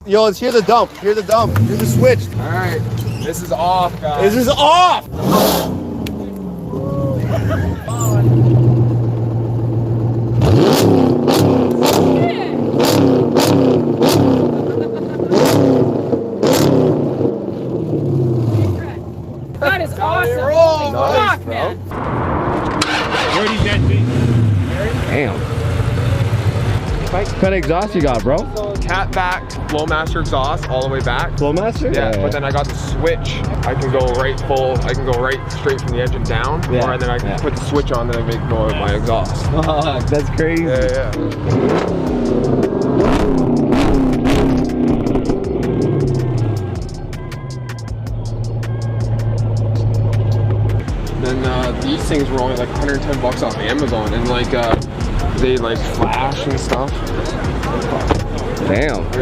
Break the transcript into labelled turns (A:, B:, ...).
A: Yo, let's hear the dump. Hear the dump. Hear the switch.
B: All right, this is off, guys.
A: This is off.
C: That is awesome.
A: Roll.
C: Nice,
A: Fuck,
C: man.
D: Where'd he get me?
A: Damn. What kind of exhaust you got, bro?
B: Cat back, Flowmaster exhaust all the way back.
A: Flowmaster?
B: Yeah, but then I got the switch. I can go right full. I can go right straight from the engine down,
A: Yeah,
B: or then I can put the switch on and make go with my exhaust.
A: Fuck, that's crazy.
B: Yeah. Then these things were only like 110 bucks off Amazon, and like they like flash and stuff.
A: Damn.